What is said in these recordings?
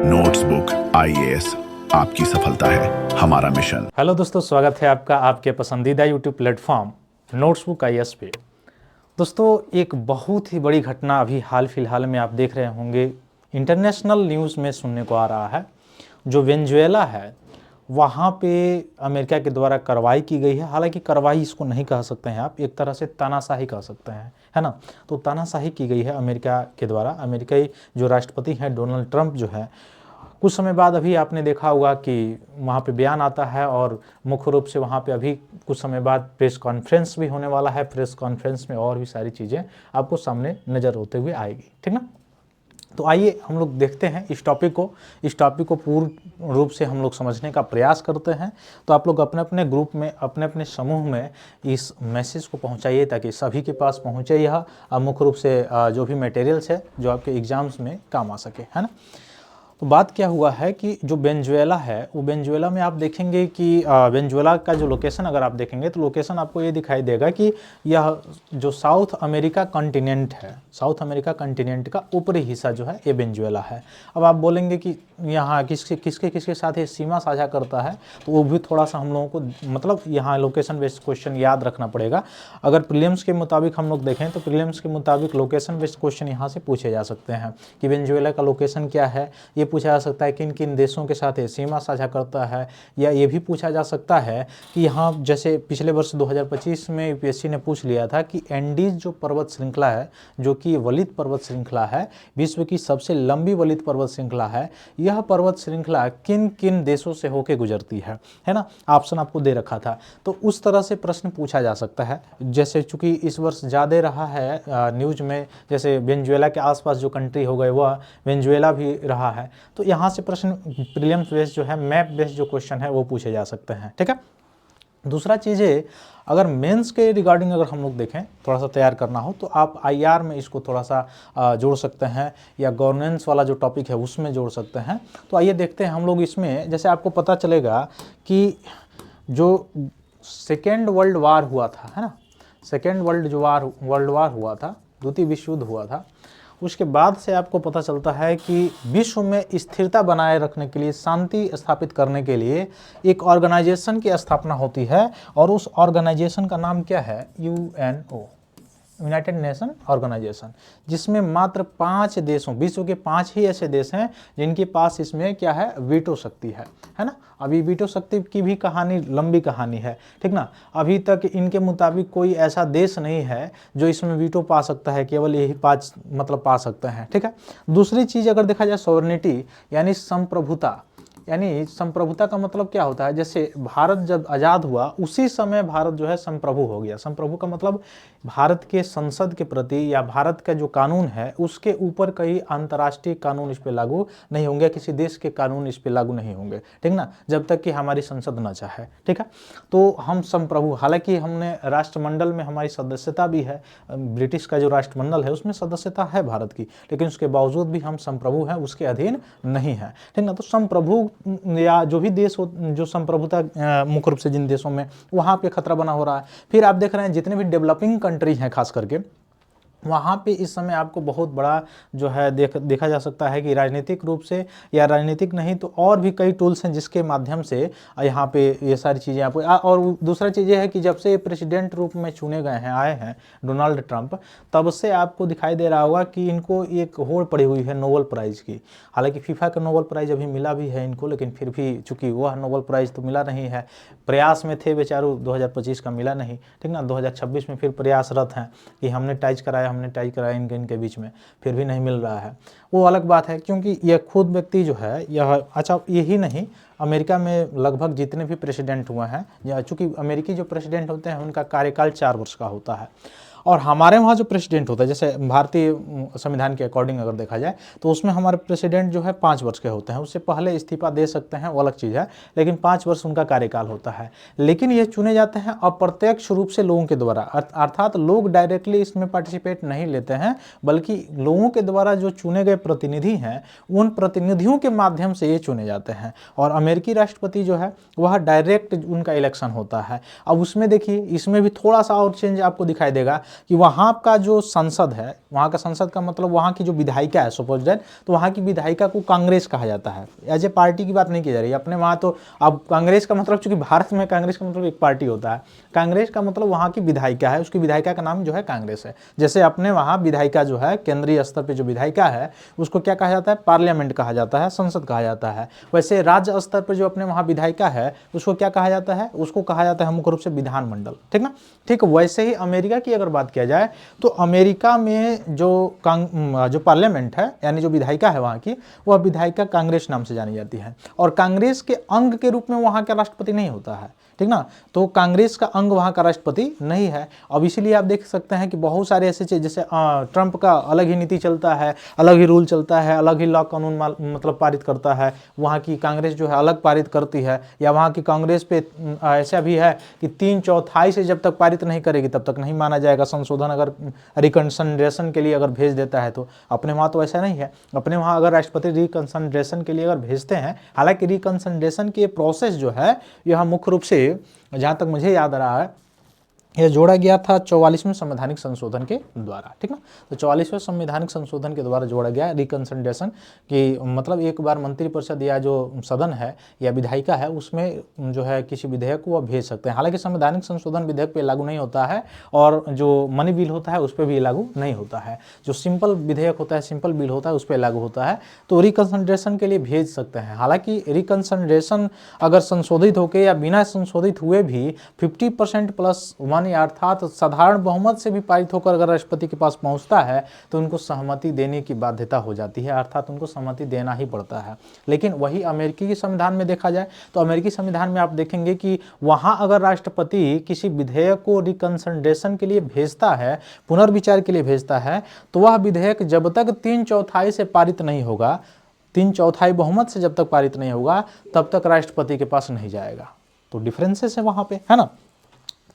Notebook IAS आपकी सफलता है हमारा मिशन। हेलो दोस्तों, स्वागत है आपका आपके पसंदीदा यूट्यूब प्लेटफॉर्म नोट्सबुक आईएएस पे। दोस्तों, एक बहुत ही बड़ी घटना अभी हाल फिलहाल में आप देख रहे होंगे, इंटरनेशनल न्यूज़ में सुनने को आ रहा है। जो वेनेजुएला है वहाँ पे अमेरिका के द्वारा कार्रवाई की गई है। हालांकि कार्रवाई इसको नहीं कह सकते हैं आप, एक तरह से तानाशाही कह सकते हैं, है ना। तो तानाशाही की गई है अमेरिका के द्वारा। अमेरिकी जो राष्ट्रपति हैं डोनाल्ड ट्रंप जो है, कुछ समय बाद अभी आपने देखा होगा कि वहाँ पे बयान आता है और मुख्य रूप से वहाँ पे अभी कुछ समय बाद प्रेस कॉन्फ्रेंस भी होने वाला है। प्रेस कॉन्फ्रेंस में और भी सारी चीज़ें आपको सामने नज़र होते हुए आएगी, ठीक ना। तो आइए हम लोग देखते हैं इस टॉपिक को पूर्ण रूप से हम लोग समझने का प्रयास करते हैं। तो आप लोग अपने अपने ग्रुप में, अपने अपने समूह में इस मैसेज को पहुंचाइए ताकि सभी के पास पहुंचे। यह मुख्य रूप से जो भी मटेरियल्स है जो आपके एग्जाम्स में काम आ सके, है ना। तो बात क्या हुआ है कि जो वेनेजुएला है, वो वेनेजुएला में आप देखेंगे कि वेनेजुएला का जो लोकेशन अगर आप देखेंगे तो लोकेशन आपको ये दिखाई देगा कि यह जो साउथ अमेरिका कॉन्टिनेंट है, साउथ अमेरिका कॉन्टिनेंट का ऊपरी हिस्सा जो है ये वेनेजुएला है। अब आप बोलेंगे कि यहाँ किसके साथ ये सीमा साझा करता है, तो वो भी थोड़ा सा हम लोगों को मतलब यहाँ लोकेशन बेस्ड क्वेश्चन याद रखना पड़ेगा। अगर प्रीलिम्स के मुताबिक हम लोग देखें तो प्रीलिम्स के मुताबिक लोकेशन बेस्ड क्वेश्चन यहाँ से पूछे जा सकते हैं कि वेनेजुएला का लोकेशन क्या है। ये पूछा जा सकता है किन किन देशों के साथ ये सीमा साझा करता है, या ये भी पूछा जा सकता है कि यहाँ जैसे पिछले वर्ष 2025 में यूपीएससी ने पूछ लिया था कि एंडीज जो पर्वत श्रृंखला है, जो कि वलित पर्वत श्रृंखला है, विश्व की सबसे लंबी वलित पर्वत श्रृंखला है, यह पर्वत श्रृंखला किन किन देशों से होकर गुजरती है ना। ऑप्शन आपको दे रखा था। तो उस तरह से प्रश्न पूछा जा सकता है। जैसे चूंकि इस वर्ष ज़्यादा रहा है न्यूज में, जैसे वेनेजुएला के आसपास जो कंट्री हो गए वह वेनेजुएला भी रहा है, तो यहाँ से प्रश्न प्रीलिम्स बेस्ड जो है, मैप बेस्ड जो क्वेश्चन है वो पूछे जा सकते हैं, ठीक है। दूसरा चीज़ है, अगर मेंस के रिगार्डिंग अगर हम लोग देखें, थोड़ा सा तैयार करना हो तो आप आईआर में इसको थोड़ा सा जोड़ सकते हैं, या गवर्नेंस वाला जो टॉपिक है उसमें जोड़ सकते हैं। तो आइए देखते हैं हम लोग इसमें। जैसे आपको पता चलेगा कि जो सेकेंड वर्ल्ड वार हुआ था, है ना, सेकेंड वर्ल्ड वार हुआ था, द्वितीय विश्व युद्ध हुआ था, उसके बाद से आपको पता चलता है कि विश्व में स्थिरता बनाए रखने के लिए, शांति स्थापित करने के लिए एक ऑर्गेनाइजेशन की स्थापना होती है, और उस ऑर्गेनाइजेशन का नाम क्या है, यूएनओ, यूनाइटेड नेशन ऑर्गेनाइजेशन, जिसमें मात्र 5 देशों, विश्व के 5 ही ऐसे देश हैं जिनके पास इसमें क्या है, वीटो शक्ति है ना। अभी वीटो शक्ति की भी कहानी लंबी कहानी है, ठीक ना। अभी तक इनके मुताबिक कोई ऐसा देश नहीं है जो इसमें वीटो पा सकता है, केवल यही 5 मतलब पा सकते हैं, ठीक है। दूसरी चीज़ अगर देखा जाए, सॉवरेनिटी यानी संप्रभुता, यानी संप्रभुता का मतलब क्या होता है, जैसे भारत जब आज़ाद हुआ उसी समय भारत जो है संप्रभु हो गया। संप्रभु का मतलब भारत के संसद के प्रति या भारत का जो कानून है उसके ऊपर कई अंतर्राष्ट्रीय कानून इस पे लागू नहीं होंगे, किसी देश के कानून इस पे लागू नहीं होंगे, ठीक ना, जब तक कि हमारी संसद न चाहे, ठीक है। तो हम संप्रभु, हालांकि हमने राष्ट्रमंडल में हमारी सदस्यता भी है, ब्रिटिश का जो राष्ट्रमंडल है उसमें सदस्यता है भारत की, लेकिन उसके बावजूद भी हम संप्रभु हैं, उसके अधीन नहीं है, ठीक ना। तो संप्रभु या जो भी देश हो, जो संप्रभुता मुख्य रूप से जिन देशों में, वहाँ पे खतरा बना हो रहा है। फिर आप देख रहे हैं जितने भी डेवलपिंग कंट्री हैं खास करके, वहाँ पे इस समय आपको बहुत बड़ा जो है देखा जा सकता है कि राजनीतिक रूप से, या राजनीतिक नहीं तो और भी कई टूल्स हैं जिसके माध्यम से यहाँ पे ये सारी चीज़ें आपको। और दूसरा चीज़ ये है कि जब से प्रेसिडेंट रूप में चुने गए हैं, आए हैं डोनाल्ड ट्रंप, तब से आपको दिखाई दे रहा होगा कि इनको एक होड़ पड़ी हुई है नोबेल प्राइज़ की। हालांकि फीफा का नोबेल प्राइज़ अभी मिला भी है इनको, लेकिन फिर भी चूँकि वह नोबेल प्राइज़ तो मिला नहीं है, प्रयास में थे बेचारू, 2025 का मिला नहीं, ठीक ना। 2026 में फिर प्रयासरत हैं कि हमने टाइज कराया इनके बीच में, फिर भी नहीं मिल रहा है। वो अलग बात है, क्योंकि यह खुद व्यक्ति जो है, यह अच्छा यही नहीं, अमेरिका में लगभग जितने भी प्रेसिडेंट हुए हैं, या चूँकि अमेरिकी जो प्रेसिडेंट होते हैं उनका कार्यकाल 4 वर्ष का होता है, और हमारे वहाँ जो प्रेसिडेंट होता है, जैसे भारतीय संविधान के अकॉर्डिंग अगर देखा जाए तो उसमें हमारे प्रेसिडेंट जो है 5 वर्ष के होते हैं। उससे पहले इस्तीफा दे सकते हैं, वो अलग चीज़ है, लेकिन 5 वर्ष उनका कार्यकाल होता है। लेकिन ये चुने जाते हैं अप्रत्यक्ष रूप से लोगों के द्वारा, अर्थात लोग डायरेक्टली इसमें पार्टिसिपेट नहीं लेते हैं, बल्कि लोगों के द्वारा जो चुने गए प्रतिनिधि हैं उन प्रतिनिधियों के माध्यम से ये चुने जाते हैं। और अमेरिकी राष्ट्रपति जो है वह डायरेक्ट उनका इलेक्शन होता है। अब उसमें देखिए, इसमें भी थोड़ा सा और चेंज आपको दिखाई देगा कि वहाँ का जो संसद है, वहाँ का संसद का मतलब वहाँ की जो विधायिका है सपोज दैट, तो वहाँ की विधायिका को कांग्रेस कहा जाता है। एज ए पार्टी की बात नहीं की जा रही है अपने वहाँ, तो अब कांग्रेस का मतलब, चूंकि भारत में कांग्रेस का मतलब एक पार्टी होता है, कांग्रेस का मतलब वहाँ की विधायिका है, उसकी विधायिका का नाम जो है कांग्रेस है। जैसे अपने वहाँ विधायिका जो है केंद्रीय स्तर पर जो विधायिका है उसको क्या कहा जाता है, पार्लियामेंट कहा जाता है, संसद कहा जाता है। वैसे राज्य स्तर पर जो अपने वहाँ विधायिका है उसको क्या कहा जाता है, उसको कहा जाता है मुख्य रूप से विधानमंडल, ठीक ना। ठीक वैसे ही अमेरिका की अगर बात किया जाए तो अमेरिका में जो पार्लियामेंट है यानी जो विधायिका है वहाँ की, वह विधायिका कांग्रेस नाम से जानी जाती है। और कांग्रेस के अंग के रूप में वहाँ का राष्ट्रपति नहीं होता है, ठीक ना। तो कांग्रेस का अंग वहाँ का राष्ट्रपति नहीं है। अब इसीलिए आप देख सकते हैं कि बहुत सारे ऐसे चीज़, जैसे ट्रंप का अलग ही नीति चलता है, अलग ही रूल चलता है, अलग ही लॉ कानून मतलब पारित करता है, वहाँ की कांग्रेस जो है अलग पारित करती है। या वहाँ की कांग्रेस पे ऐसा भी है कि 3/4 से जब तक पारित नहीं करेगी तब तक नहीं माना जाएगा संशोधन, अगर रिकंसिडरेशन के लिए अगर भेज देता है तो। अपने वहाँ तो ऐसा नहीं है, अपने वहाँ अगर राष्ट्रपति रिकंसिडरेशन के लिए अगर भेजते हैं, हालांकि रिकंसिडरेशन की प्रोसेस जो है यह मुख्य रूप से जहाँ तक मुझे याद आ रहा है यह जोड़ा गया था 44वें संवैधानिक संशोधन के द्वारा, ठीक ना। तो 44वें संवैधानिक संशोधन के द्वारा जोड़ा गया रिकंसिडरेशन कि मतलब एक बार मंत्रिपरिषद या जो सदन है या विधायिका है उसमें जो है किसी विधेयक को वह भेज सकते हैं। हालांकि संवैधानिक संशोधन विधेयक पे लागू नहीं होता है और जो मनी बिल होता है उस पर भी लागू नहीं होता है। जो सिंपल विधेयक होता है, सिंपल बिल होता है, उस पर लागू होता है। तो रिकंसिडरेशन के लिए भेज सकते हैं। हालांकि रिकंसिडरेशन अगर संशोधित होकर या बिना संशोधित हुए भी 50% प्लस 1 अर्थात साधारण बहुमत से भी पारित होकर अगर राष्ट्रपति के पास पहुंचता है तो उनको सहमति देने की बाध्यता हो जाती है, अर्थात उनको सहमति देना ही पड़ता है। लेकिन वही अमेरिकी के संविधान में देखा जाए तो अमेरिकी संविधान में आप देखेंगे कि वहां अगर राष्ट्रपति किसी विधेयक को रिकंसिडरेशन के लिए भेजता है, पुनर्विचार के लिए भेजता है, तो वह विधेयक जब तक 3/4 से पारित नहीं होगा, 3/4 बहुमत से जब तक पारित नहीं होगा तब तक राष्ट्रपति के पास नहीं जाएगा। तो डिफरेंसेस है वहां पे, है ना।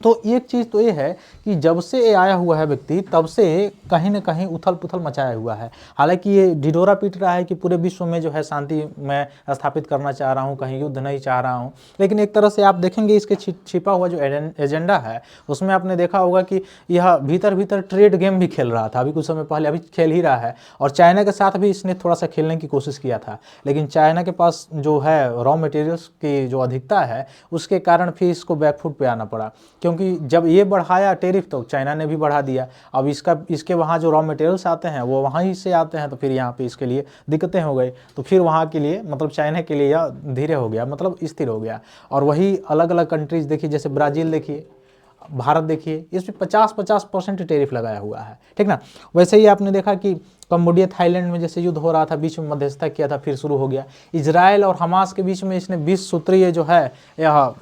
तो एक चीज़ तो ये है कि जब से ये आया हुआ है व्यक्ति तब से कहीं ना कहीं उथल पुथल मचाया हुआ है। हालांकि ये ढिढोरा पीट रहा है कि पूरे विश्व में जो है शांति मैं स्थापित करना चाह रहा हूँ, कहीं युद्ध नहीं चाह रहा हूँ। लेकिन एक तरह से आप देखेंगे इसके छिपा हुआ जो एजेंडा है उसमें आपने देखा होगा कि यह भीतर भीतर ट्रेड गेम भी खेल रहा था अभी कुछ समय पहले, अभी खेल ही रहा है। और चाइना के साथ भी इसने थोड़ा सा खेलने की कोशिश किया था, लेकिन चाइना के पास जो है रॉ मटेरियल्स की जो अधिकता है उसके कारण फिर इसको बैकफुट पे आना पड़ा, क्योंकि जब ये बढ़ाया टैरिफ तो चाइना ने भी बढ़ा दिया। अब इसके वहाँ जो रॉ मटेरियल्स आते हैं वो वहाँ ही से आते हैं, तो फिर यहाँ पे इसके लिए दिक्कतें हो गई। तो फिर वहाँ के लिए मतलब चाइना के लिए यह धीरे हो गया, मतलब स्थिर हो गया। और वही अलग अलग कंट्रीज देखिए, जैसे ब्राज़ील देखिए, भारत देखिए, इसमें 50% टैरिफ लगाया हुआ है, ठीक ना। वैसे ही आपने देखा कि कंबोडिया थाईलैंड में जैसे युद्ध हो रहा था, बीच में मध्यस्थता किया था, फिर शुरू हो गया। इजराइल और हमास के बीच में इसने 20 सूत्रीय जो है यह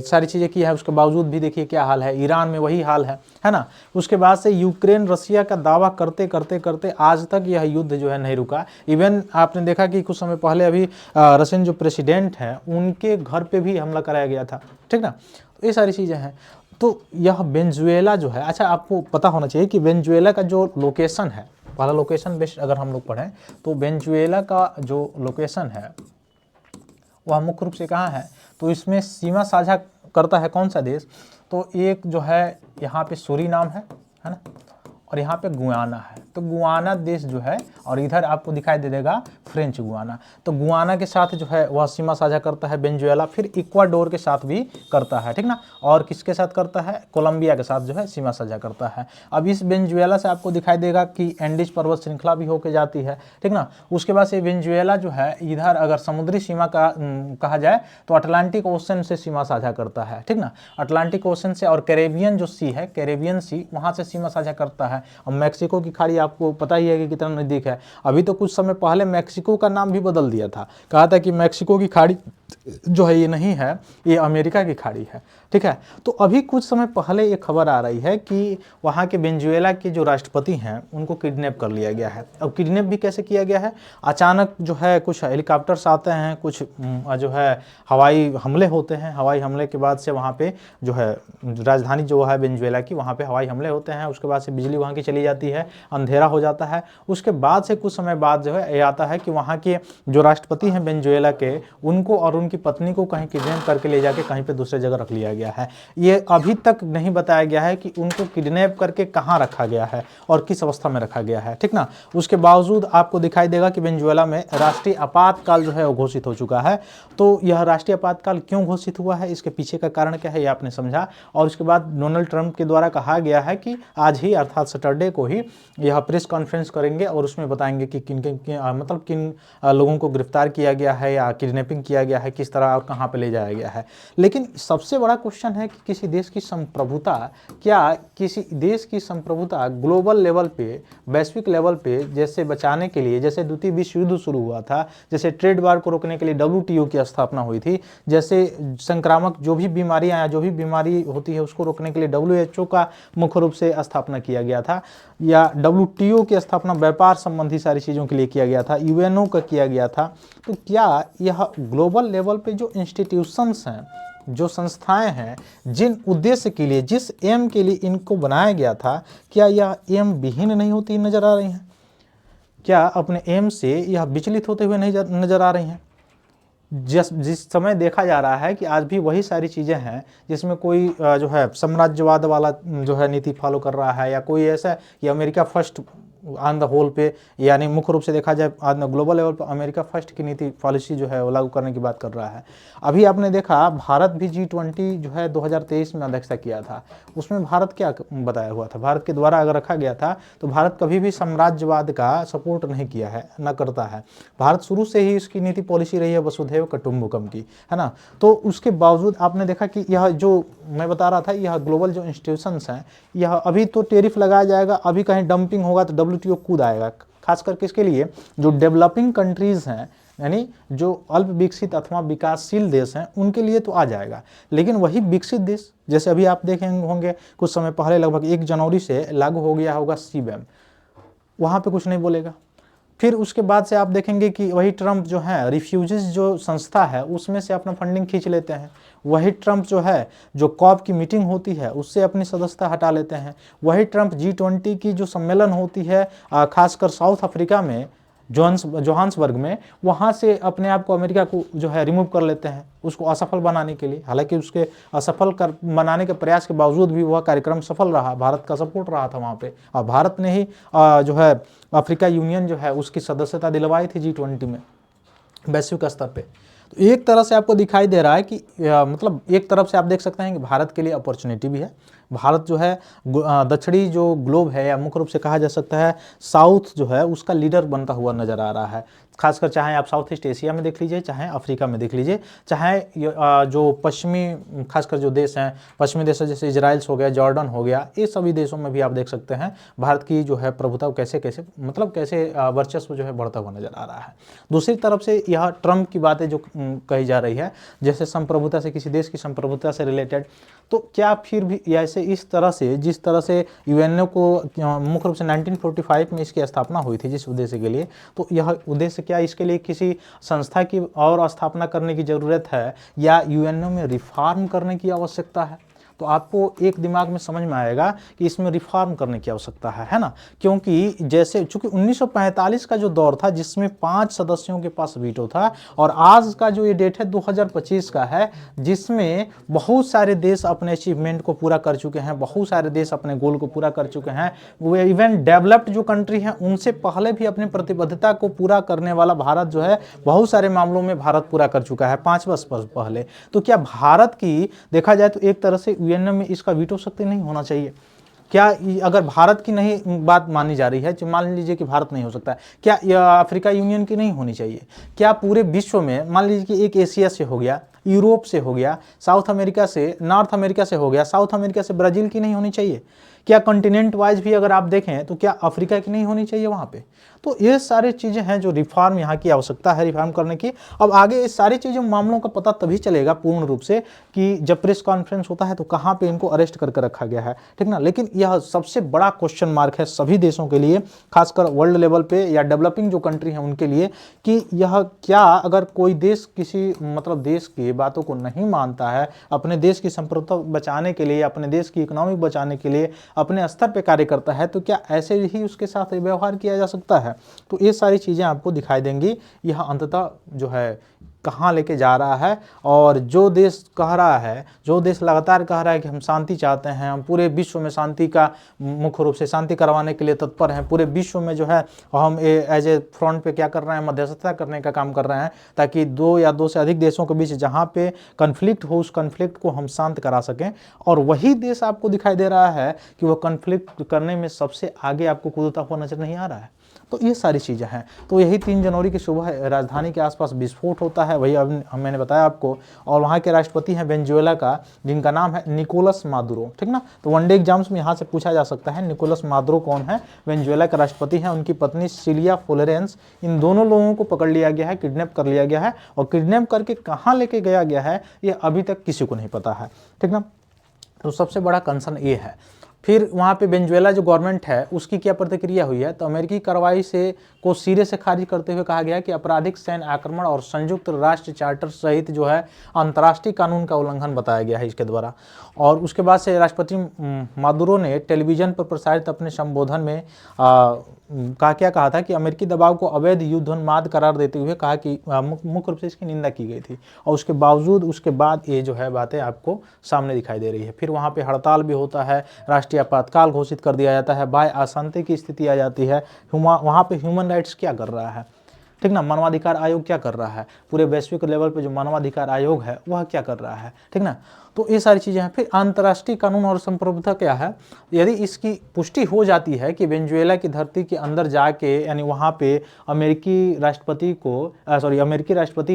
सारी चीज़ें की है, उसके बावजूद भी देखिए क्या हाल है। ईरान में वही हाल है ना। उसके बाद से यूक्रेन रसिया का दावा करते करते करते आज तक यह युद्ध जो है नहीं रुका। इवन आपने देखा कि कुछ समय पहले अभी रशियन जो प्रेसिडेंट हैं उनके घर पर भी हमला कराया गया था, ठीक ना। तो ये सारी चीज़ें हैं। तो यह वेनेजुएला जो है, अच्छा आपको पता होना चाहिए कि वेनेजुएला का जो लोकेशन है, पहला लोकेशन बेस्ड अगर हम लोग पढ़ें तो वेनेजुएला का जो लोकेशन है वह मुख्य रूप से कहाँ है, तो इसमें सीमा साझा करता है कौन सा देश, तो एक जो है यहाँ पे सूरीनाम है ना, और यहाँ पे गुयाना है। तो गुयाना देश जो है, और इधर आपको दिखाई दे देगा फ्रेंच गुयाना, तो गुयाना के साथ जो है वह सीमा साझा करता है वेनेजुएला। फिर इक्वाडोर के साथ भी करता है, ठीक ना। और किसके साथ करता है, कोलंबिया के साथ जो है सीमा साझा करता है। अब इस वेनेजुएला से आपको दिखाई देगा कि एंडीज पर्वत श्रृंखला भी होके जाती है, ठीक ना। उसके बाद से वेनेजुएला जो है इधर अगर समुद्री सीमा का कहा जाए तो अटलांटिक ओशन से सीमा साझा करता है, ठीक ना। अटलांटिक ओशन से, और कैरेबियन जो सी है, कैरेबियन सी, वहाँ से सीमा साझा करता है। और मैक्सिको की खाड़ी आपको पता ही है कि कितना नज़दीक है। अभी तो कुछ समय पहले मैक्सिको का नाम भी बदल दिया था, कहा था कि मैक्सिको की खाड़ी जो है ये नहीं है, ये अमेरिका की खाड़ी है, ठीक है। तो अभी कुछ समय पहले ये खबर आ रही है कि वहाँ के वेनेजुएला के जो राष्ट्रपति हैं उनको किडनैप कर लिया गया है। अब किडनैप भी कैसे किया गया है, अचानक जो है कुछ हेलीकॉप्टर्स आते हैं, कुछ जो है हवाई हमले होते हैं। हवाई हमले के बाद से वहाँ पे जो है राजधानी जो है वेनेजुएला की, वहाँ पे हवाई हमले होते हैं। उसके बाद से बिजली वहाँ की चली जाती है, अंधेरा हो जाता है। उसके बाद से कुछ समय बाद जो है ये आता है कि वहाँ के जो राष्ट्रपति हैं वेनेजुएला के, उनको और उनकी पत्नी को कहीं किडनैप करके ले जाके कहीं पे दूसरे जगह रख लिया गया है। ये अभी तक नहीं बताया गया है कि उनको किडनैप करके कहाँ रखा गया है और किस अवस्था में रखा गया है, ठीक ना। उसके बावजूद आपको दिखाई देगा कि वेनेजुएला में राष्ट्रीय आपातकाल जो है वो घोषित हो चुका है। तो यह राष्ट्रीय आपातकाल क्यों घोषित हुआ है, इसके पीछे का कारण क्या है, ये आपने समझा। और उसके बाद डोनाल्ड ट्रंप के द्वारा कहा गया है कि आज ही अर्थात सैटरडे को ही यह प्रेस कॉन्फ्रेंस करेंगे और उसमें बताएंगे कि किन लोगों को गिरफ्तार किया गया है या किडनैपिंग किया गया है, किस तरह और कहाँ पे ले जाया गया है। लेकिन सबसे बड़ा क्वेश्चन है कि किसी देश की संप्रभुता, क्या किसी देश की संप्रभुता ग्लोबल लेवल पे, वैश्विक लेवल पे जैसे बचाने के लिए, जैसे द्वितीय विश्व युद्ध शुरू हुआ था, जैसे ट्रेड वार को रोकने के लिए WTO की स्थापना हुई थी, जैसे संक्रामक जो भी बीमारियां या जो भी बीमारी होती है उसको रोकने के लिए WHO का मुख्य रूप से स्थापना किया गया था, या WTO की स्थापना व्यापार संबंधी सारी चीज़ों के लिए किया गया था, UNO का किया गया था। तो क्या यह ग्लोबल लेवल पे जो इंस्टीट्यूशंस हैं, जो संस्थाएं हैं, जिन उद्देश्य के लिए, जिस एम के लिए इनको बनाया गया था, क्या यह एम विहीन नहीं होती नजर आ रही हैं? क्या अपने एम से यह विचलित होते हुए नहीं नजर आ रही हैं? जिस समय देखा जा रहा है कि आज भी वही सारी चीज़ें हैं जिसमें कोई जो है साम्राज्यवाद वाला जो है नीति फॉलो कर रहा है, या कोई ऐसा कि America first on the whole पे, यानी मुख्य रूप से देखा जाए आज ग्लोबल लेवल पर अमेरिका फर्स्ट की नीति पॉलिसी जो है वो लागू करने की बात कर रहा है। अभी आपने देखा भारत भी G20 जो है 2023 में अध्यक्षता किया था, उसमें भारत क्या बताया हुआ था, भारत के द्वारा अगर रखा गया था तो भारत कभी भी साम्राज्यवाद का सपोर्ट नहीं किया है, न करता है। भारत शुरू से ही इसकी नीति पॉलिसी रही है वसुधैव कुटुंबकम की, है ना। तो उसके बावजूद आपने देखा कि यह जो मैं बता रहा था, यह ग्लोबल जो इंस्टीट्यूशंस हैं, यह अभी तो टेरिफ लगाया जाएगा, अभी कहीं डंपिंग होगा तो WTO कूद आएगा, खासकर किसके लिए, जो डेवलपिंग कंट्रीज हैं, यानी जो अल्प विकसित अथवा विकासशील देश हैं उनके लिए तो आ जाएगा। लेकिन वही विकसित देश, जैसे अभी आप देखे होंगे कुछ समय पहले लगभग 1 जनवरी से लागू हो गया होगा CBAM, वहाँ पे कुछ नहीं बोलेगा। फिर उसके बाद से आप देखेंगे कि वही ट्रंप जो है रिफ्यूजीज जो संस्था है उसमें से अपना फंडिंग खींच लेते हैं। वही ट्रंप जो है जो कॉप की मीटिंग होती है उससे अपनी सदस्यता हटा लेते हैं। वही ट्रंप G20 की जो सम्मेलन होती है खासकर साउथ अफ्रीका में जोहान्सबर्ग में, वहाँ से अपने आप को अमेरिका को जो है रिमूव कर लेते हैं उसको असफल बनाने के लिए। हालांकि उसके असफल कर बनाने के प्रयास के बावजूद भी वह कार्यक्रम सफल रहा, भारत का सपोर्ट रहा था वहाँ पे, और भारत ने ही जो है अफ्रीका यूनियन जो है उसकी सदस्यता दिलवाई थी G20 में वैश्विक स्तर पे। तो एक तरह से आपको दिखाई दे रहा है कि मतलब एक तरफ से आप देख सकते हैं कि भारत के लिए अपॉर्चुनिटी भी है। भारत जो है दक्षिणी जो ग्लोब है, या मुख्य रूप से कहा जा सकता है साउथ जो है, उसका लीडर बनता हुआ नजर आ रहा है। खासकर चाहे आप साउथ ईस्ट एशिया में देख लीजिए, चाहे अफ्रीका में देख लीजिए, चाहे जो पश्चिमी खासकर जो देश हैं, पश्चिमी देश जैसे इजराइल हो गया, जॉर्डन हो गया, ये सभी देशों में भी आप देख सकते हैं भारत की जो है प्रभुता कैसे वर्चस्व जो है बढ़ता हुआ नजर आ रहा है। दूसरी तरफ से यह ट्रंप की बातें जो कही जा रही है, जैसे संप्रभुता से, किसी देश की संप्रभुता से रिलेटेड, तो क्या फिर भी ऐसे इस तरह से, जिस तरह से UNO को मुख्य रूप से 1945 में इसकी स्थापना हुई थी जिस उद्देश्य के लिए, तो यह उद्देश्य क्या इसके लिए किसी संस्था की और स्थापना करने की ज़रूरत है, या UNO में रिफॉर्म करने की आवश्यकता है? तो आपको एक दिमाग में समझ में आएगा कि इसमें रिफॉर्म करने की आवश्यकता है ना। क्योंकि जैसे चूंकि 1945 का जो दौर था जिसमें 5 सदस्यों के पास वीटो था, और आज का जो ये डेट है 2025 का है, जिसमें बहुत सारे देश अपने अचीवमेंट को पूरा कर चुके हैं, बहुत सारे देश अपने गोल को पूरा कर चुके हैं। वो इवन डेवलप्ड जो कंट्री हैं उनसे पहले भी अपनी प्रतिबद्धता को पूरा करने वाला भारत जो है, बहुत सारे मामलों में भारत पूरा कर चुका है 5 वर्ष पहले। तो क्या भारत की देखा जाए तो एक तरह से UNO में इसका वीटो शक्ति नहीं होना चाहिए? क्या अगर भारत की नहीं बात मानी जा रही है, तो मान लीजिए कि भारत नहीं हो सकता है, क्या अफ्रीका यूनियन की नहीं होनी चाहिए? क्या पूरे विश्व में मान लीजिए कि एक एशिया से हो गया, यूरोप से हो गया, साउथ अमेरिका से, नॉर्थ अमेरिका से हो गया, साउथ अमेरिका से ब्राज़ील की नहीं होनी चाहिए? क्या कॉन्टिनेंट वाइज भी अगर आप देखें तो क्या अफ्रीका की नहीं होनी चाहिए वहाँ पे? तो ये सारी चीज़ें हैं जो रिफॉर्म यहाँ की आवश्यकता है रिफॉर्म करने की। अब आगे इस सारी चीज़ों मामलों का पता तभी चलेगा पूर्ण रूप से कि जब प्रेस कॉन्फ्रेंस होता है तो कहाँ पे इनको अरेस्ट करके रखा गया है, ठीक ना। लेकिन यह सबसे बड़ा क्वेश्चन मार्क है सभी देशों के लिए, खासकर वर्ल्ड लेवल पे या डेवलपिंग जो कंट्री है उनके लिए, कि यह क्या अगर कोई देश किसी मतलब देश की बातों को नहीं मानता है, अपने देश की संप्रभुता बचाने के लिए, अपने देश की इकोनॉमी बचाने के लिए अपने स्तर पे कार्य करता है, तो क्या ऐसे ही उसके साथ व्यवहार किया जा सकता है? तो ये सारी चीज़ें आपको दिखाई देंगी। यह अंततः जो है कहाँ लेके जा रहा है। और जो देश कह रहा है, जो देश लगातार कह रहा है कि हम शांति चाहते हैं, हम पूरे विश्व में शांति का मुख्य रूप से शांति करवाने के लिए तत्पर हैं, पूरे विश्व में जो है हम एज ए फ्रंट पे क्या कर रहे हैं, मध्यस्थता करने का काम कर रहे हैं, ताकि 2 या 2 से अधिक देशों के बीच जहाँ पे कन्फ्लिक्ट हो उस कन्फ्लिक्ट को हम शांत करा सकें। और वही देश आपको दिखाई दे रहा है कि वह कन्फ्लिक्ट करने में सबसे आगे आपको कूदता हुआ नजर नहीं आ रहा है। तो ये सारी चीज़ें हैं। तो यही 3 जनवरी की सुबह राजधानी के आसपास विस्फोट होता है, वही अब मैंने बताया आपको। और वहाँ के राष्ट्रपति हैं वेनेजुएला का, जिनका नाम है निकोलस मादुरो, ठीक ना। तो वनडे एग्जाम्स में यहाँ से पूछा जा सकता है निकोलस मादुरो कौन है। वेनेजुएला का राष्ट्रपति हैं, उनकी पत्नी सिलिया फ्लोरेंस। इन दोनों लोगों को पकड़ लिया गया है, किडनैप कर लिया गया है, और किडनैप करके कहाँ लेके गया गया है ये अभी तक किसी को नहीं पता है, ठीक ना। तो सबसे बड़ा कंसर्न ये है। फिर वहाँ पे वेनेजुएला जो गवर्नमेंट है उसकी क्या प्रतिक्रिया हुई है, तो अमेरिकी कार्रवाई को सिरे से खारिज करते हुए कहा गया है कि आपराधिक सैन्य आक्रमण और संयुक्त राष्ट्र चार्टर सहित जो है अंतर्राष्ट्रीय कानून का उल्लंघन बताया गया है इसके द्वारा। और उसके बाद से राष्ट्रपति मादुरो ने टेलीविजन पर प्रसारित अपने संबोधन में क्या कहा था कि अमेरिकी दबाव को अवैध युद्धोन्माद करार देते हुए कहा कि मुख्य रूप से इसकी निंदा की गई थी। और उसके बावजूद उसके बाद ये जो है बातें आपको सामने दिखाई दे रही है। फिर वहाँ पे हड़ताल भी होता है, राष्ट्रीय आपातकाल घोषित कर दिया जाता है, बाह्य अशांति की स्थिति आ जाती है। वहाँ पे ह्यूमन राइट्स क्या कर रहा है, ठीक ना, मानवाधिकार आयोग क्या कर रहा है, पूरे वैश्विक लेवल पे जो मानवाधिकार आयोग है वह क्या कर रहा है, ठीक ना। तो ये सारी चीज़ें हैं। फिर अंतर्राष्ट्रीय कानून और संप्रभुता क्या है, यदि इसकी पुष्टि हो जाती है कि वेनेजुएला की धरती के अंदर जाके, यानी वहाँ पे अमेरिकी राष्ट्रपति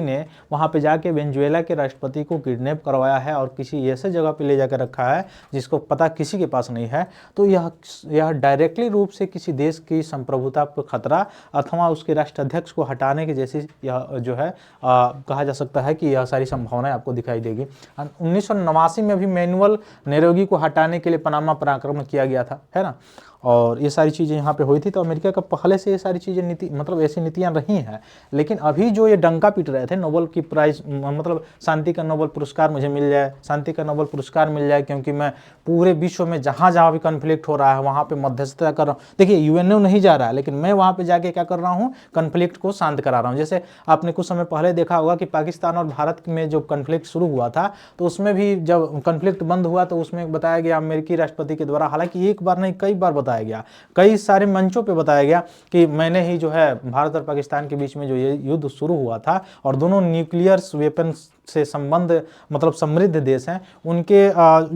ने वहाँ पे जाके वेनेजुएला के राष्ट्रपति को किडनैप करवाया है और किसी ऐसे जगह पे ले जाकर रखा है जिसको पता किसी के पास नहीं है, तो यह डायरेक्टली रूप से किसी देश की संप्रभुता पर खतरा अथवा उसके राष्ट्राध्यक्ष को हटाने के जैसी यह जो है कहा जा सकता है कि यह सारी संभावनाएं आपको दिखाई देगी। 1989 में भी मैनुअल नेरोगी को हटाने के लिए पनामा पर आक्रमण किया गया था, है ना। और ये सारी चीज़ें यहाँ पे हुई थी। तो अमेरिका का पहले से ये सारी चीज़ें मतलब ऐसी नीतियाँ रही हैं। लेकिन अभी जो ये डंका पीट रहे थे नोबेल की प्राइज, मतलब शांति का नोबेल पुरस्कार मुझे मिल जाए, शांति का नोबेल पुरस्कार मिल जाए, क्योंकि मैं पूरे विश्व में जहाँ जहाँ भी कन्फ्लिक्ट हो रहा है वहाँ पे मध्यस्थता कर रहा हूँ। देखिए यूएनओ नहीं जा रहा है, लेकिन मैं वहाँ पे जाके क्या कर रहा हूँ, कन्फ्लिक्ट को शांत करा रहा हूँ। जैसे आपने कुछ समय पहले देखा होगा कि पाकिस्तान और भारत में जो कन्फ्लिक्ट शुरू हुआ था, तो उसमें भी जब कन्फ्लिक्ट बंद हुआ तो उसमें बताया गया अमेरिकी राष्ट्रपति के द्वारा, हालांकि एक बार नहीं कई बार बताया गया, कई सारे मंचों पे बताया गया कि मैंने ही जो है भारत और पाकिस्तान के बीच में जो ये युद्ध शुरू हुआ था, और दोनों न्यूक्लियर वेपन्स से संबंध मतलब समृद्ध देश हैं, उनके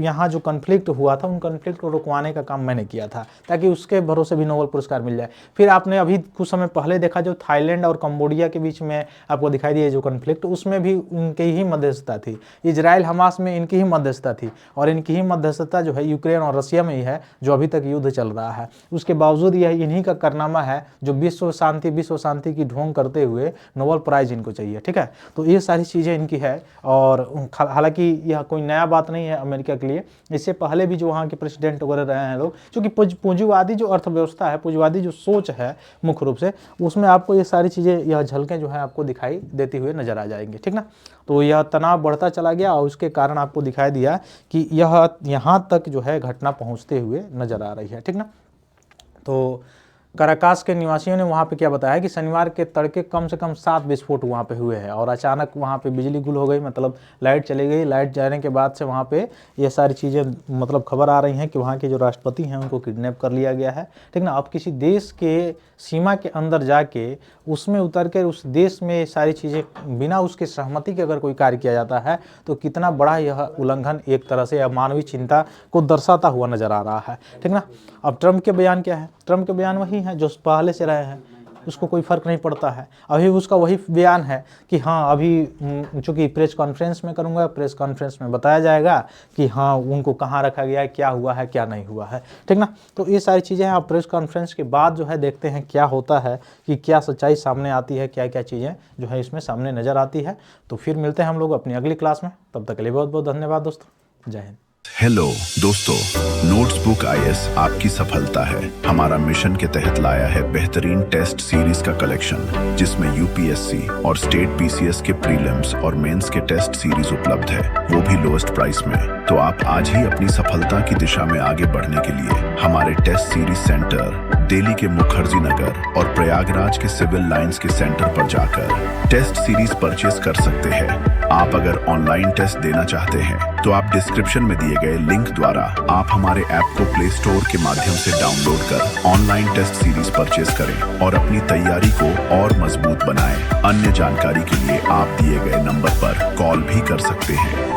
यहाँ जो कन्फ्लिक्ट हुआ था उन कन्फ्लिक्ट को रुकवाने का काम मैंने किया था, ताकि उसके भरोसे भी नोबेल पुरस्कार मिल जाए। फिर आपने अभी कुछ समय पहले देखा जो थाईलैंड और कंबोडिया के बीच में आपको दिखाई दिए जो कन्फ्लिक्ट, उसमें भी इनकी ही मध्यस्थता थी। इजराइल हमास में इनकी ही मध्यस्थता थी, और इनकी ही मध्यस्थता जो है यूक्रेन और रशिया में ही है, जो अभी तक युद्ध चल रहा है। उसके बावजूद यह इन्हीं का कारनामा है जो विश्व शांति की ढोंग करते हुए नोबेल प्राइज इनको चाहिए, ठीक है। तो ये सारी चीज़ें इनकी है, और हालांकि यह कोई नया बात नहीं है अमेरिका के लिए। इससे पहले भी जो वहाँ के प्रेसिडेंट वगैरह रहे हैं लोग, क्योंकि पूंजीवादी जो अर्थव्यवस्था है, पूंजीवादी जो सोच है मुख्य रूप से, उसमें आपको ये सारी चीज़ें, यह झलकें जो है आपको दिखाई देती हुए नजर आ जाएंगी, ठीक ना। तो यह तनाव बढ़ता चला गया और उसके कारण आपको दिखाई दिया कि यह यहाँ तक जो है घटना पहुँचते हुए नजर आ रही है, ठीक ना। तो काराकास के निवासियों ने वहाँ पे क्या बताया कि शनिवार के तड़के कम से कम 7 विस्फोट वहाँ पे हुए हैं, और अचानक वहाँ पे बिजली गुल हो गई, मतलब लाइट चली गई। लाइट जाने के बाद से वहाँ पे ये सारी चीज़ें मतलब खबर आ रही हैं कि वहाँ के जो राष्ट्रपति हैं उनको किडनैप कर लिया गया है, ठीक ना। अब किसी देश के सीमा के अंदर जाके उसमें उतर कर उस देश में सारी चीज़ें बिना उसके सहमति के अगर कोई कार्य किया जाता है तो कितना बड़ा यह उल्लंघन एक तरह से मानवीय चिंता को दर्शाता हुआ नजर आ रहा है, ठीक ना। अब ट्रंप के बयान क्या है? ट्रंप के बयान वही है जो पहले से रहे हैं, उसको कोई फ़र्क नहीं पड़ता है। अभी उसका वही बयान है कि हाँ अभी चूँकि प्रेस कॉन्फ्रेंस में करूँगा, प्रेस कॉन्फ्रेंस में बताया जाएगा कि हाँ उनको कहाँ रखा गया है, क्या हुआ है, क्या नहीं हुआ है, ठीक ना। तो ये सारी चीज़ें हैं। आप प्रेस कॉन्फ्रेंस के बाद जो है देखते हैं क्या होता है, कि क्या सच्चाई सामने आती है, क्या क्या चीज़ें जो है इसमें सामने नज़र आती है। तो फिर मिलते हैं हम लोग अपनी अगली क्लास में, तब तक के लिए बहुत बहुत धन्यवाद दोस्तों, जय हिंद। हेलो दोस्तों, नोट्सबुक आईएएस आपकी सफलता है हमारा मिशन के तहत लाया है बेहतरीन टेस्ट सीरीज का कलेक्शन, जिसमें यूपीएससी और स्टेट पीसीएस के प्रीलिम्स और मेंस के टेस्ट सीरीज उपलब्ध है, वो भी लोएस्ट प्राइस में। तो आप आज ही अपनी सफलता की दिशा में आगे बढ़ने के लिए हमारे टेस्ट सीरीज सेंटर दिल्ली के मुखर्जी नगर और प्रयागराज के सिविल लाइंस के सेंटर पर जाकर टेस्ट सीरीज परचेज कर सकते हैं। आप अगर ऑनलाइन टेस्ट देना चाहते हैं तो आप डिस्क्रिप्शन में दिए गए लिंक द्वारा आप हमारे ऐप को प्ले स्टोर के माध्यम से डाउनलोड कर ऑनलाइन टेस्ट सीरीज परचेज करें और अपनी तैयारी को और मजबूत बनाएं। अन्य जानकारी के लिए आप दिए गए नंबर पर कॉल भी कर सकते हैं।